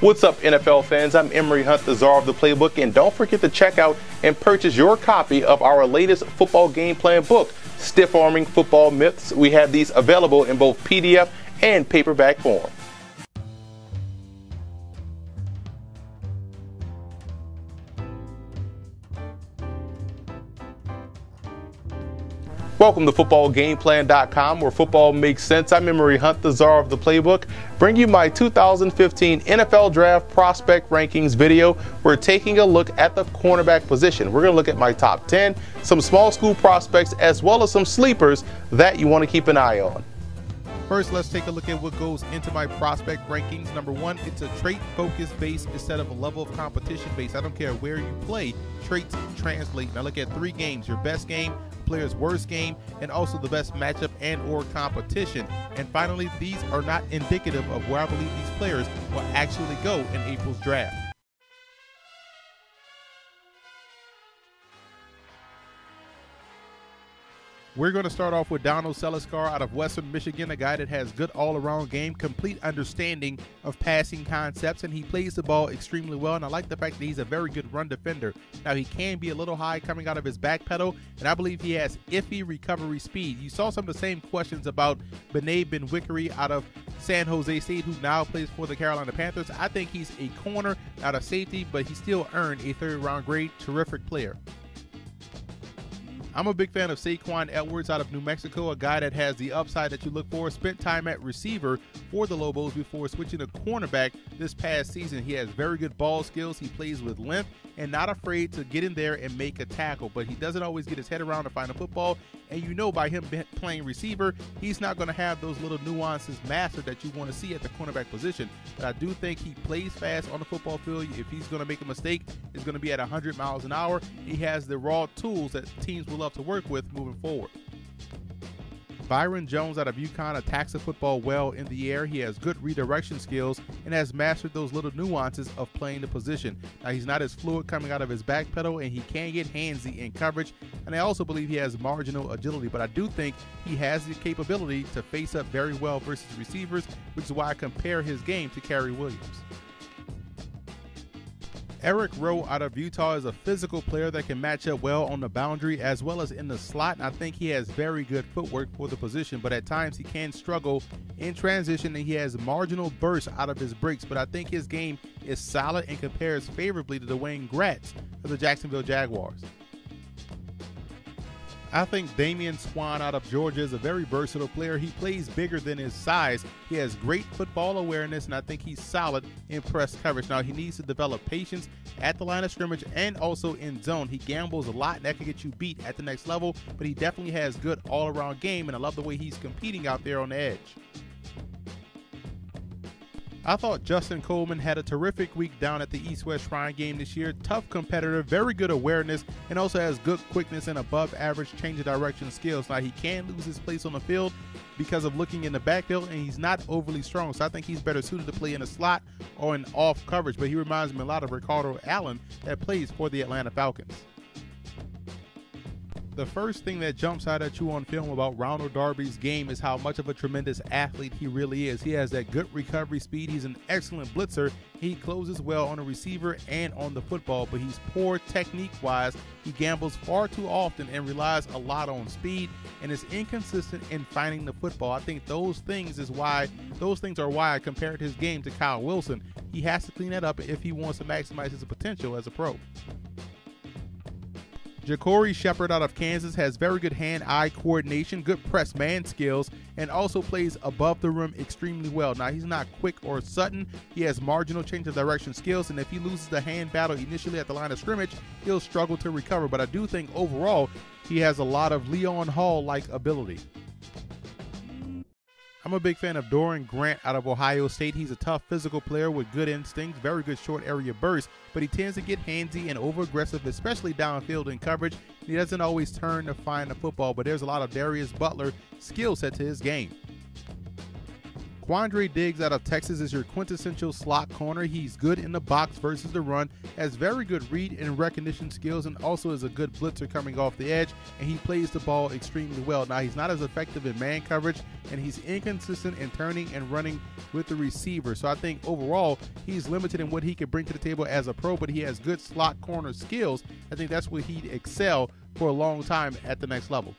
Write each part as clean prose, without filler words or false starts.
What's up, NFL fans? I'm Emory Hunt, the czar of the playbook, and don't forget to check out and purchase your copy of our latest football game plan book, Stiff Arming Football Myths. We have these available in both PDF and paperback form. Welcome to FootballGamePlan.com, where football makes sense. I'm Emory Hunt, the czar of the playbook, bring you my 2015 NFL Draft Prospect Rankings video. We're taking a look at the cornerback position. We're going to look at my top 10, some small school prospects, as well as some sleepers that you want to keep an eye on. First, let's take a look at what goes into my prospect rankings. Number one, it's a trait-focused base instead of a level of competition base. I don't care where you play, traits translate. Now look at 3 games: your best game, player's worst game, and also the best matchup and or competition. And finally, these are not indicative of where I believe these players will actually go in April's draft. We're going to start off with Donald Seliskar out of Western Michigan, a guy that has good all-around game, complete understanding of passing concepts, and he plays the ball extremely well. And I like the fact that he's a very good run defender. Now, he can be a little high coming out of his back pedal, and I believe he has iffy recovery speed. You saw some of the same questions about Benet Ben-Wickery out of San Jose State, who now plays for the Carolina Panthers. I think he's a corner, not a safety, but he still earned a 3rd-round grade. Terrific player. I'm a big fan of Saquon Edwards out of New Mexico, a guy that has the upside that you look for. Spent time at receiver for the Lobos before switching to cornerback this past season. He has very good ball skills. He plays with length and not afraid to get in there and make a tackle, but he doesn't always get his head around to find a football. And you know, by him playing receiver, he's not going to have those little nuances mastered that you want to see at the cornerback position. But I do think he plays fast on the football field. If he's going to make a mistake, it's going to be at 100 miles an hour. He has the raw tools that teams will love to work with moving forward. Byron Jones out of UConn attacks the football well in the air. He has good redirection skills and has mastered those little nuances of playing the position. Now, he's not as fluid coming out of his back pedal, and he can get handsy in coverage. And I also believe he has marginal agility, but I do think he has the capability to face up very well versus receivers, which is why I compare his game to Kerry Williams. Eric Rowe out of Utah is a physical player that can match up well on the boundary as well as in the slot. I think he has very good footwork for the position, but at times he can struggle in transition, and he has marginal bursts out of his breaks. But I think his game is solid and compares favorably to Dwayne Gratz of the Jacksonville Jaguars. I think Damian Swan out of Georgia is a very versatile player. He plays bigger than his size. He has great football awareness, and I think he's solid in press coverage. Now, he needs to develop patience at the line of scrimmage and also in zone. He gambles a lot, and that can get you beat at the next level, but he definitely has good all-around game, and I love the way he's competing out there on the edge. I thought Justin Coleman had a terrific week down at the East-West Shrine game this year. Tough competitor, very good awareness, and also has good quickness and above-average change of direction skills. Now, he can lose his place on the field because of looking in the backfield, and he's not overly strong, so I think he's better suited to play in a slot or in off coverage, but he reminds me a lot of Ricardo Allen that plays for the Atlanta Falcons. The first thing that jumps out at you on film about Ronald Darby's game is how much of a tremendous athlete he really is. He has that good recovery speed. He's an excellent blitzer. He closes well on the receiver and on the football, but he's poor technique-wise. He gambles far too often and relies a lot on speed and is inconsistent in finding the football. I think those things are why I compared his game to Kyle Wilson. He has to clean that up if he wants to maximize his potential as a pro. Ja'Cory Shepard out of Kansas has very good hand-eye coordination, good press man skills, and also plays above the rim extremely well. Now, he's not quick or sudden. He has marginal change of direction skills, and if he loses the hand battle initially at the line of scrimmage, he'll struggle to recover. But I do think overall he has a lot of Leon Hall-like ability. I'm a big fan of Doran Grant out of Ohio State. He's a tough physical player with good instincts, very good short area burst, but he tends to get handsy and over-aggressive, especially downfield in coverage. He doesn't always turn to find the football, but there's a lot of Darius Butler skill set to his game. Quandre Diggs out of Texas is your quintessential slot corner. He's good in the box versus the run, has very good read and recognition skills, and also is a good blitzer coming off the edge, and he plays the ball extremely well. Now, he's not as effective in man coverage, and he's inconsistent in turning and running with the receiver. So I think overall, he's limited in what he can bring to the table as a pro, but he has good slot corner skills. I think that's where he'd excel for a long time at the next level.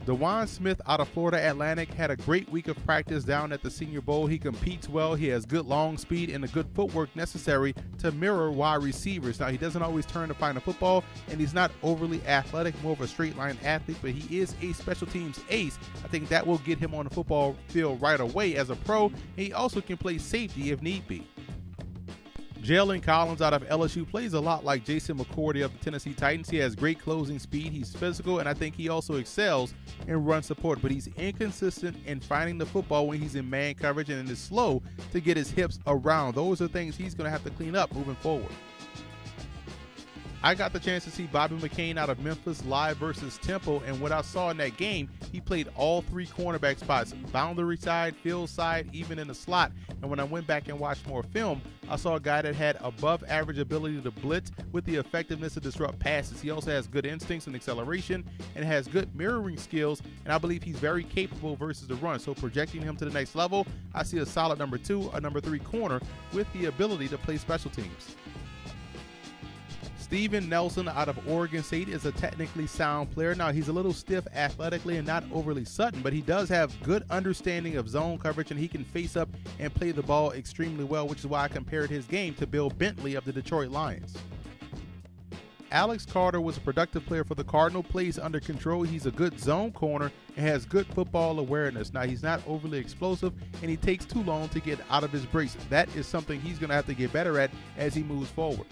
DeJuan Smith out of Florida Atlantic had a great week of practice down at the Senior Bowl. He competes well. He has good long speed and the good footwork necessary to mirror wide receivers. Now, he doesn't always turn to find the football, and he's not overly athletic, more of a straight line athlete, but he is a special teams ace. I think that will get him on the football field right away as a pro. He also can play safety if need be. Jalen Collins out of LSU plays a lot like Jason McCourty of the Tennessee Titans. He has great closing speed, he's physical, and I think he also excels in run support, but he's inconsistent in finding the football when he's in man coverage and is slow to get his hips around. Those are things he's going to have to clean up moving forward. I got the chance to see Bobby McCain out of Memphis live versus Temple, and what I saw in that game, he played all three cornerback spots, boundary side, field side, even in the slot. And when I went back and watched more film, I saw a guy that had above average ability to blitz with the effectiveness to disrupt passes. He also has good instincts and acceleration and has good mirroring skills, and I believe he's very capable versus the run. So projecting him to the next level, I see a solid number 2 or number 3 corner with the ability to play special teams. Steven Nelson out of Oregon State is a technically sound player. Now, he's a little stiff athletically and not overly sudden, but he does have good understanding of zone coverage, and he can face up and play the ball extremely well, which is why I compared his game to Bill Bentley of the Detroit Lions. Alex Carter was a productive player for the Cardinal, plays under control. He's a good zone corner and has good football awareness. Now, he's not overly explosive, and he takes too long to get out of his brace. That is something he's going to have to get better at as he moves forward.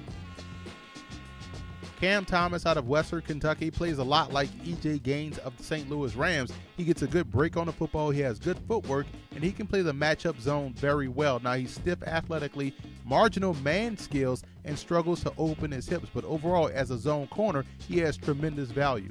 Cam Thomas out of Western Kentucky plays a lot like E.J. Gaines of the St. Louis Rams. He gets a good break on the football, he has good footwork, and he can play the matchup zone very well. Now, he's stiff athletically, marginal man skills, and struggles to open his hips, but overall, as a zone corner, he has tremendous value.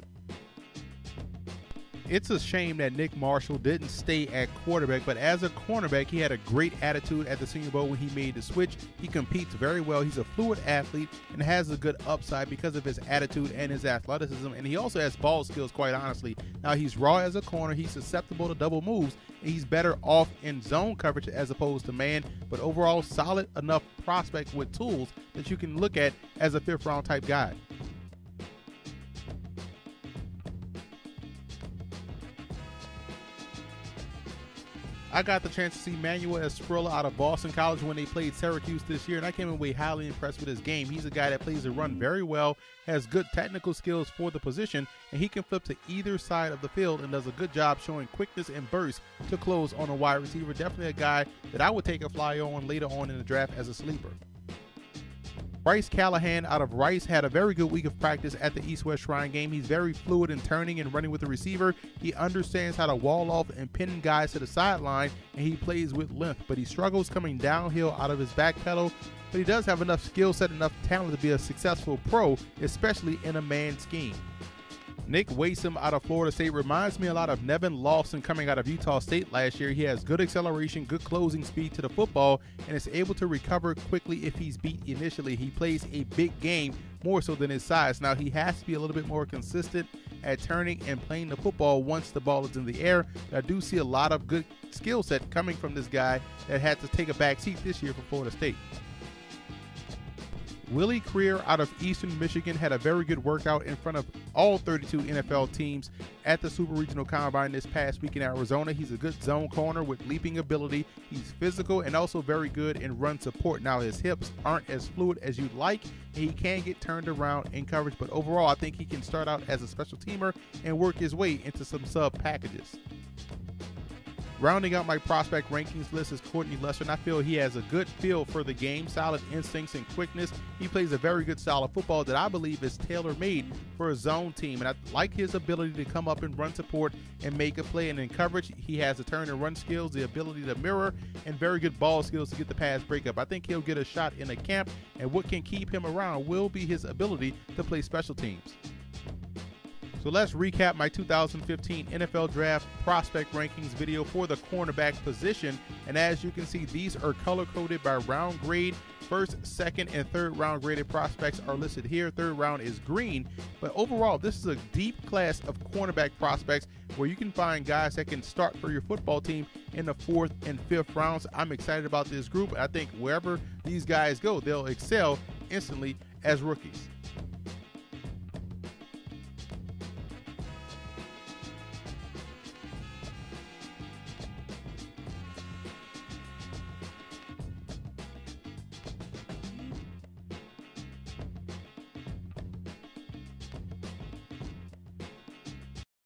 It's a shame that Nick Marshall didn't stay at quarterback, but as a cornerback, he had a great attitude at the Senior Bowl when he made the switch. He competes very well. He's a fluid athlete and has a good upside because of his attitude and his athleticism, and he also has ball skills, quite honestly. Now, he's raw as a corner. He's susceptible to double moves, and he's better off in zone coverage as opposed to man, but overall, solid enough prospect with tools that you can look at as a fifth-round type guy. I got the chance to see Manuel Esprilla out of Boston College when they played Syracuse this year, and I came away highly impressed with his game. He's a guy that plays the run very well, has good technical skills for the position, and he can flip to either side of the field and does a good job showing quickness and burst to close on a wide receiver. Definitely a guy that I would take a flyer on later on in the draft as a sleeper. Bryce Callahan out of Rice had a very good week of practice at the East-West Shrine game. He's very fluid in turning and running with the receiver. He understands how to wall off and pin guys to the sideline, and he plays with length, but he struggles coming downhill out of his back pedal. But he does have enough skill set, enough talent to be a successful pro, especially in a man scheme. Nick Wasom out of Florida State reminds me a lot of Nevin Lawson coming out of Utah State last year. He has good acceleration, good closing speed to the football, and is able to recover quickly if he's beat initially. He plays a big game more so than his size. Now, he has to be a little bit more consistent at turning and playing the football once the ball is in the air. But I do see a lot of good skill set coming from this guy that had to take a back seat this year for Florida State. Willie Creer out of Eastern Michigan had a very good workout in front of all 32 NFL teams at the Super Regional Combine this past week in Arizona. He's a good zone corner with leaping ability. He's physical and also very good in run support. Now, his hips aren't as fluid as you'd like, and he can get turned around in coverage, but overall, I think he can start out as a special teamer and work his way into some sub packages. Rounding out my prospect rankings list is Courtney Lester, and I feel he has a good feel for the game, solid instincts and quickness. He plays a very good style of football that I believe is tailor-made for a zone team, and I like his ability to come up and run support and make a play. And in coverage, he has the turn and run skills, the ability to mirror, and very good ball skills to get the pass breakup. I think he'll get a shot in a camp, and what can keep him around will be his ability to play special teams. So let's recap my 2015 NFL Draft prospect rankings video for the cornerback position. And as you can see, these are color-coded by round grade. First, second, and third round graded prospects are listed here. Third round is green. But overall, this is a deep class of cornerback prospects where you can find guys that can start for your football team in the 4th and 5th rounds. I'm excited about this group. I think wherever these guys go, they'll excel instantly as rookies.